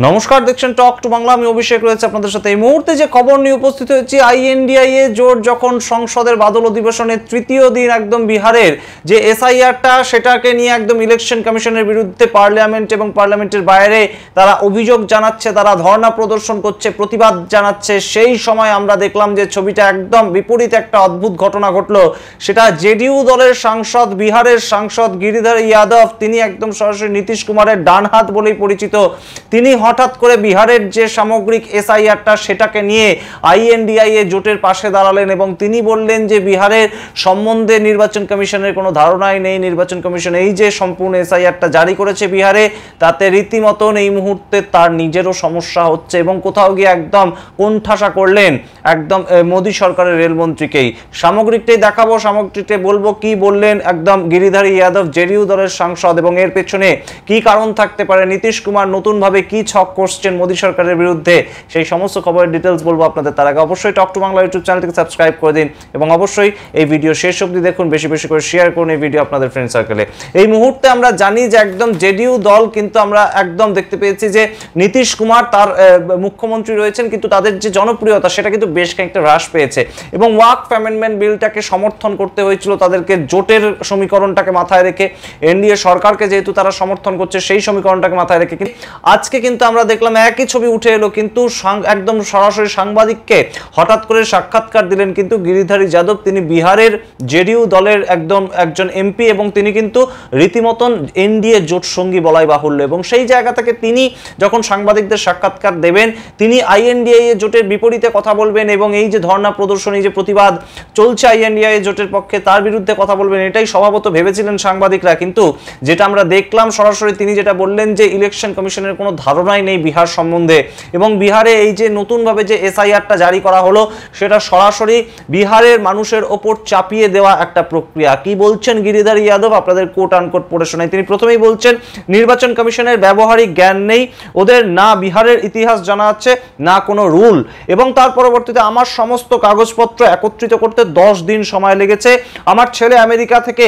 নমস্কার, দেখছেন talk to Bangla. আমি অভিষেক রয়েছে আপনাদের সাথে। এই মুহূর্তে যে খবর নিয়ে উপস্থিত হয়েছি, আইএনডিআইএ জোট যখন সংসদের বাদল অধিবেশনের তৃতীয় দিন একদম বিহারের যে এসআইআরটা সেটাকে নিয়ে একদম ইলেকশন কমিশনের বিরুদ্ধে পার্লামেন্ট এবং পার্লামেন্টের বাইরে তারা অভিযোগ জানাচ্ছে, তারা ধর্ণা প্রদর্শন করছে, প্রতিবাদ জানাচ্ছে, সেই সময় আমরা দেখলাম যে ছবিটা একদম বিপরীত একটা অদ্ভুত ঘটনা ঘটলো। সেটা জেডিইউ দলের সাংসদ, বিহারের সাংসদ গিরিধর যাদব, তিনি একদম সরাসরি নীতিশ কুমারের ডান হাত বলেই পরিচিত। তিনি হঠাৎ করে বিহারের যে সামগ্রিক এসআইআরটা সেটাকে নিয়ে আইএনডিআইএ জোটের পাশে দাঁড়ালেন এবং তিনি বললেন যে বিহারের সম্বন্ধে নির্বাচন কমিশনের কোনো ধারণাই নেই। নির্বাচন কমিশন এই যে সম্পূর্ণ এসআইআরটা জারি করেছে বিহারে, তাতে রীতিমতন এই মুহূর্তে তার নিজেরও সমস্যা হচ্ছে এবং কোথাও গিয়ে একদম কোণঠাসা করলেন একদম মোদী সরকারের রেলমন্ত্রীকেই। সামগ্রিকটাই দেখাবো, সামগ্রিকটাই বলবো কি বললেন একদম গিরিধর যাদব, জেডিইউ দলের সাংসদ, এবং এর পেছনে কি কারণ থাকতে পারে, নীতিশ কুমার নতুনভাবে কি ছক করছেন মোদী সরকারের বিরুদ্ধে, সেই সমস্ত খবরের ডিটেলস বলবো আপনাদের। তার আগে অবশ্যই টক টু বাংলা ইউটিউব চ্যানেলটিকে সাবস্ক্রাইব করে দিন এবং অবশ্যই এই ভিডিও শেষ অবধি দেখুন, বেশি বেশি করে শেয়ার করুন এই ভিডিও আপনাদের ফ্রেন্ড সার্কেলে। এই মুহূর্তে আমরা জানি যে একদম জেডিইউ দল কিন্তু আমরা একদম দেখতে পেয়েছি যে নীতিশ কুমার তার মুখ্যমন্ত্রী রয়েছেন, কিন্তু তাদের যে জনপ্রিয়তা সেটা কিন্তু বেশ খানিকটা হ্রাস পেয়েছে এবং ওয়াকফ অ্যামেন্ডমেন্ট বিলটাকে সমর্থন করতে হয়েছিল তাদেরকে জোটের সমীকরণটাকে মাথায় রেখে, এনডিএ সরকারকে যেহেতু তারা সমর্থন করছে সেই সমীকরণটাকে মাথায় রেখে। আজকে কিন্তু আমরা দেখলাম একই ছবি উঠে এলো, কিন্তু একদম সরাসরি সাংবাদিককে হঠাৎ করে সাক্ষাৎকার দিলেন কিন্তু গিরিধর যাদব। তিনি বিহারের জেডিইউ দলের একজন এমপি এবং তিনি কিন্তু রীতিমতন এনডিএ জোট সঙ্গী বলাই বাহুল্য, এবং সেই জায়গা থেকে তিনি যখন সাংবাদিকদের সাক্ষাৎকার দেবেন তিনি আইএনডিআইএ জোটের বিপরীতে কথা বলবেন এবং এই যে ধর্ণা প্রদর্শন, এই যে প্রতিবাদ চলছে আইএনডিআইএ জোটের পক্ষে তার বিরুদ্ধে কথা বলবেন, এটাই স্বভাবত ভেবেছিলেন সাংবাদিকরা। কিন্তু যেটা আমরা দেখলাম সরাসরি তিনি যেটা বললেন যে ইলেকশন কমিশনের কোনো ধারণাই নেই বিহার সম্বন্ধে এবং বিহারে এই যে নতুনভাবে যে এসআইআরটা জারি করা হলো সেটা সরাসরি বিহারের মানুষের ওপর চাপিয়ে দেওয়া একটা প্রক্রিয়া। কি বলছেন গিরিধর যাদব, আপনাদের কোট আনকোট পড়ে শোনাই। তিনি প্রথমেই বলছেন নির্বাচন কমিশনের ব্যবহারিক জ্ঞান নেই, ওদের না বিহারের ইতিহাস জানা আছে না কোনো রুল, এবং তার পরবর্তীতে আমার সমস্ত কাগজপত্র একত্রিত করতে 10 দিন সময় লেগেছে। আমার ছেলে আমেরিকা থেকে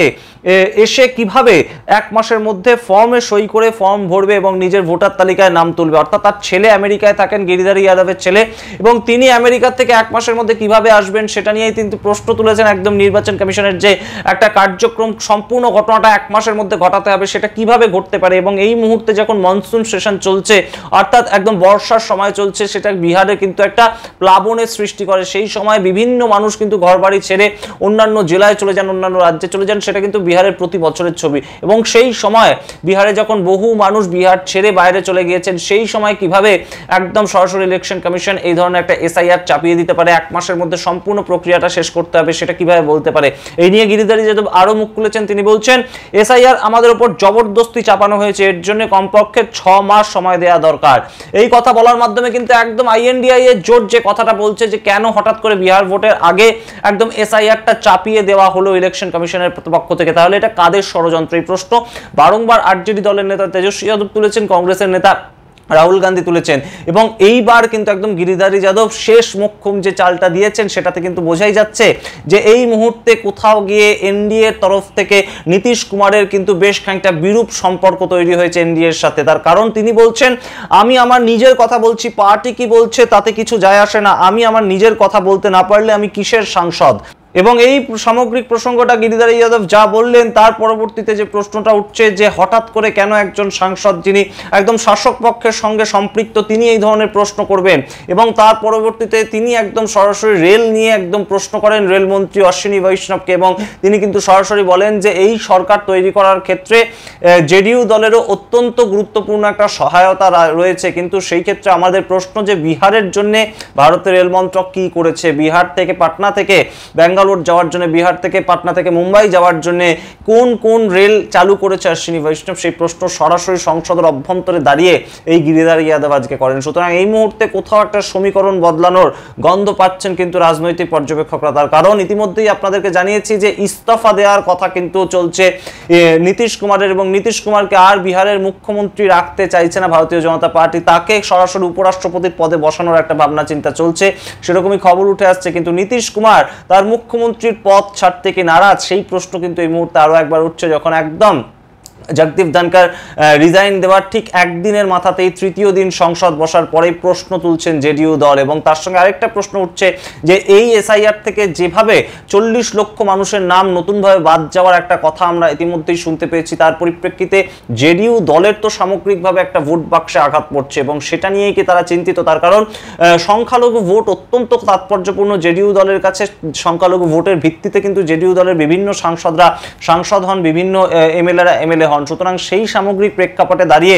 এসে কিভাবে 1 মাসের মধ্যে ফর্মে সই করে ফর্ম ভরবে এবং নিজের ভোটার তালিকায় নাম তুলবে, অর্থাৎ তার ছেলে আমেরিকায় থাকেন, গিরিধর যাদবের ছেলে, এবং তিনি আমেরিকা থেকে 1 মাসের মধ্যে কিভাবে আসবেন সেটা নিয়েই কিন্তু প্রশ্ন তুলেছেন একদম নির্বাচন কমিশনের যে একটা কার্যক্রম, সম্পূর্ণ ঘটনাটা 1 মাসের মধ্যে ঘটাতে হবে সেটা কিভাবে ঘটতে পারে। এবং এই মুহূর্তে যখন মনসুন সেশন চলছে, অর্থাৎ একদম বর্ষার সময় চলছে, সেটা বিহারে কিন্তু একটা প্লাবনের সৃষ্টি করে। সেই সময় বিভিন্ন মানুষ কিন্তু ঘরবাড়ি ছেড়ে অন্যান্য জেলায় চলে যান, অন্যান্য রাজ্যে চলে যান, সেটা কিন্তু বিহারের প্রতি বছরের ছবি। এবং সেই সময় বিহারে যখন বহু মানুষ বিহার ছেড়ে বাইরে চলে গিয়েছেন, সেই সময় কিভাবে একদম সরাসরি ইলেকশন কমিশন এই ধরনের একটা এসআইআর চাপিয়ে দিতে পারে, 1 মাসের মধ্যে সম্পূর্ণ প্রক্রিয়াটা শেষ করতে হবে, সেটা কিভাবে বলতে পারে। এই নিয়ে গিরিধর যাদব আরো মুখ খুলেছেন। তিনি বলছেন এসআইআর আমাদের উপর জবরদস্তি চাপানো হয়েছে, এর জন্য কমপক্ষে 6 মাস সময় দেওয়া দরকার। এই কথা বলার মাধ্যমে কিন্তু একদম আইএনডিআইএ জোট যে কথাটা বলছে যে কেন হঠাৎ করে বিহার ভোটের আগে একদম এসআইআরটা চাপিয়ে দেওয়া হলো ইলেকশন কমিশনের পক্ষ থেকে, তাহলে এটা কাদের ষড়যন্ত্র? এই প্রশ্ন বারংবার আরজেডি দলের নেতা তেজস্বী যাদব তুলেছেন, কংগ্রেসের নেতা রাহুল গান্ধী তুলেছেন, এবং এইবার কিন্তু একদম গিরিধর যাদব শেষ মোক্ষম যে চালটা দিয়েছেন সেটাতে কিন্তু বোঝাই যাচ্ছে যে এই মুহূর্তে কোথাও গিয়ে এনডিএর তরফ থেকে নীতিশ কুমারের কিন্তু বেশ খানিকটা বিরূপ সম্পর্ক তৈরি হয়েছে এনডিএর সাথে। তার কারণ তিনি বলছেন আমি আমার নিজের কথা বলছি, পার্টি কি বলছে তাতে কিছু যায় আসে না, আমি আমার নিজের কথা বলতে না পারলে আমি কিসের সাংসদ। এবং এই সামগ্রিক প্রসঙ্গটা গিরিধর যাদব যা বললেন তার পরবর্তীতে যে প্রশ্নটা উঠছে যে হঠাৎ করে কেন একজন সাংসদ যিনি একদম শাসক পক্ষের সঙ্গে সম্পৃক্ত তিনি এই ধরনের প্রশ্ন করবেন, এবং তার পরবর্তীতে তিনি একদম সরাসরি রেল নিয়ে একদম প্রশ্ন করেন রেলমন্ত্রী অশ্বিনী বৈষ্ণবকে, এবং তিনি কিন্তু সরাসরি বলেন যে এই সরকার তৈরি করার ক্ষেত্রে জেডিইউ দলেরও অত্যন্ত গুরুত্বপূর্ণ একটা সহায়তা রয়েছে। কিন্তু সেই ক্ষেত্রে আমাদের প্রশ্ন যে বিহারের জন্য ভারতের রেল মন্ত্রক কি করেছে, বিহার থেকে পাটনা থেকে বেঙ্গালুরু যাওয়ার জন্য, বিহার থেকে পাটনা থেকে মুম্বাই যাওয়ার জন্য কোন কোন রেল চালু করেছে অশ্বিনী বৈষ্ণব, সেই প্রশ্ন সরাসরি সংসদের অভ্যন্তরে দাঁড়িয়ে এই গিরিধর যাদব আজকে করেন। সুতরাং এই মুহূর্তে কোথাও একটা সমীকরণ বদলানোর গন্ধ পাচ্ছেন কিন্তু রাজনৈতিক পর্যবেক্ষকরা। তার কারণ ইতিমধ্যেই আপনাদেরকে জানিয়েছি যে ইস্তফা দেওয়ার কথা কিন্তু চলছে নীতিশ কুমারের, এবং নীতিশ কুমারকে আর বিহারের মুখ্যমন্ত্রী রাখতে চাইছে না ভারতীয় জনতা পার্টি, তাকে সরাসরি উপরাষ্ট্রপতির পদে বসানোর একটা ভাবনা চিন্তা চলছে, সেরকমই খবর উঠে আসছে। কিন্তু নীতিশ কুমার তার মুখ্যমন্ত্রীর পদ ছাড়তে কি নারাজ, সেই প্রশ্ন কিন্তু এই মুহূর্তে আরো একবার উঠছে যখন একদম জগদীপ ধনকর রিজাইন দেওয়ার ঠিক একদিনের মাথাতেই তৃতীয় দিন সংসদ বসার পরেই প্রশ্ন তুলছেন জেডিইউ দল, এবং তার সঙ্গে আরেকটা প্রশ্ন উঠছে যে এই এসআইআর থেকে যেভাবে 40 লক্ষ মানুষের নাম নতুনভাবে বাদ যাওয়ার একটা কথা আমরা ইতিমধ্যেই শুনতে পেয়েছি, তার পরিপ্রেক্ষিতে জেডিইউ দলের তো সামগ্রিকভাবে একটা ভোট বাক্সে আঘাত পড়ছে, এবং সেটা নিয়েই কি তারা চিন্তিত? তার কারণ সংখ্যালঘু ভোট অত্যন্ত তাৎপর্যপূর্ণ জেডিইউ দলের কাছে। সংখ্যালঘু ভোটের ভিত্তিতে কিন্তু জেডিইউ দলের বিভিন্ন সাংসদরা সাংসদ হন, বিভিন্ন এমএলএ হন। সুতরাং সেই সামগ্রিক প্রেক্ষাপটে দাঁড়িয়ে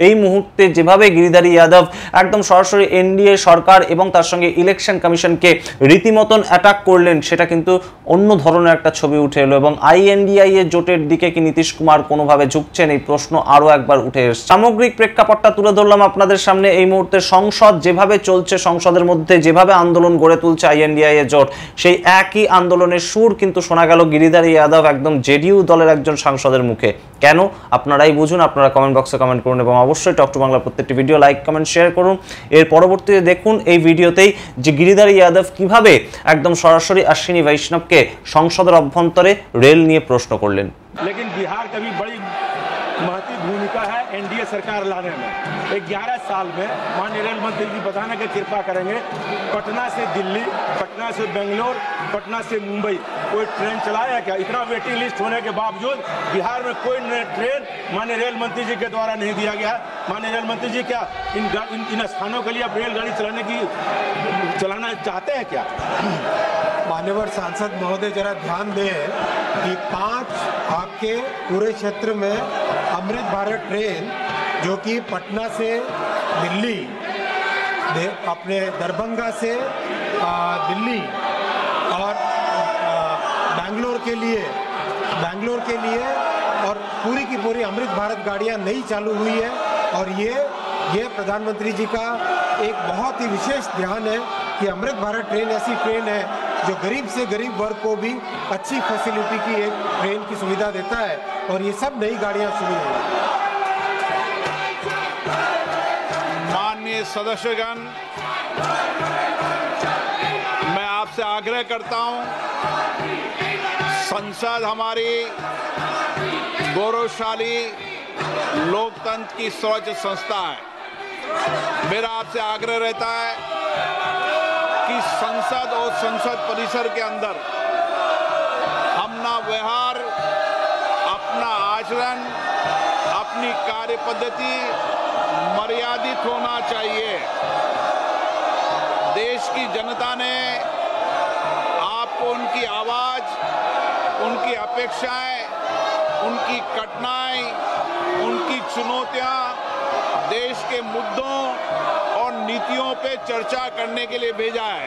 এই মুহূর্তে যেভাবে গিরিধারী যাদব একদম সরাসরি এনডিএ সরকার এবং তার সঙ্গে ইলেকশন কমিশনকে রীতিমতন অ্যাটাক করলেন, সেটা কিন্তু অন্য ধরনের একটা ছবি উঠে এলো। এবং আইএনডিআই জোটের দিকে কি নীতিশ কুমার কোনোভাবে ঝুঁকছেন, এই প্রশ্ন আরো একবার উঠে এসেছে। সামগ্রিক প্রেক্ষাপটটা তুলে ধরলাম আপনাদের সামনে। এই মুহূর্তে সংসদ যেভাবে চলছে, সংসদের মধ্যে যেভাবে আন্দোলন গড়ে তুলছে আইএনডিআই জোট, সেই একই আন্দোলনের সুর কিন্তু শোনা গেল গিরিধারী যাদব একদম জেডিইউ দলের একজন সাংসদের মুখে। কেন আপনারাই বুঝুন, আপনারা কমেন্ট বক্সে কমেন্ট করুন, এবং অবশ্যই টক টু বাংলার প্রত্যেকটি ভিডিও লাইক কমেন্ট শেয়ার করুন। এর পরবর্তীতে দেখুন এই ভিডিওতেই যে গিরিধারী যাদব কিভাবে একদম সরাসরি অশ্বিনী বৈষ্ণবকে সংসদের অভ্যন্তরে রেল নিয়ে প্রশ্ন করলেন। लेकिन बिहार का भी बड़ी महत्वपूर्ण भूमिका है एनडीए सरकार लाने में। 11 साल में माननीय रेल मंत्री जी बताने की कृपा करेंगे, पटना से दिल्ली, पटना से बेंगलोर, पटना से मुंबई कोई ट्रेन चलाया क्या? इतना वेटिंग लिस्ट होने के बावजूद बिहार में कोई ट्रेन माननीय रेल मंत्री जी के द्वारा नहीं दिया गया। माननीय रेल मंत्री जी क्या इन स्थानों के लिए रेलगाड़ी चलाना चाहते हैं क्या? मान्यवर सांसद महोदय जरा ध्यान दें कि 5 आपके पूरे क्षेत्र में अमृत भारत ट्रेन जो कि पटना से दिल्ली, अपने दरभंगा से दिल्ली और बेंगलोर के लिए और पूरी की पूरी अमृत भारत गाड़ियां नई चालू हुई है। और ये प्रधानमंत्री जी का एक बहुत ही विशेष ध्यान है कि अमृत भारत ट्रेन ऐसी ट्रेन है जो गरीब से गरीब वर्ग को भी अच्छी फैसिलिटी की एक ट्रेन की सुविधा देता है, और ये सब नई गाड़ियां शुरू हुई। माननीय सदस्यगण, मैं आपसे आग्रह करता हूं, संसद हमारी गौरवशाली लोकतंत्र की सर्वोच्च संस्था है। मेरा आपसे आग्रह रहता है कि संसद और संसद परिसर के अंदर अपना व्यवहार, अपना आचरण, अपनी कार्य पद्धति मर्यादित होना चाहिए। देश की जनता ने आपको उनकी आवाज, उनकी अपेक्षाएं, उनकी कठिनाई, उनकी चुनौतियां, देश के मुद्दों और नीतियों पे चर्चा करने के लिए भेजा है।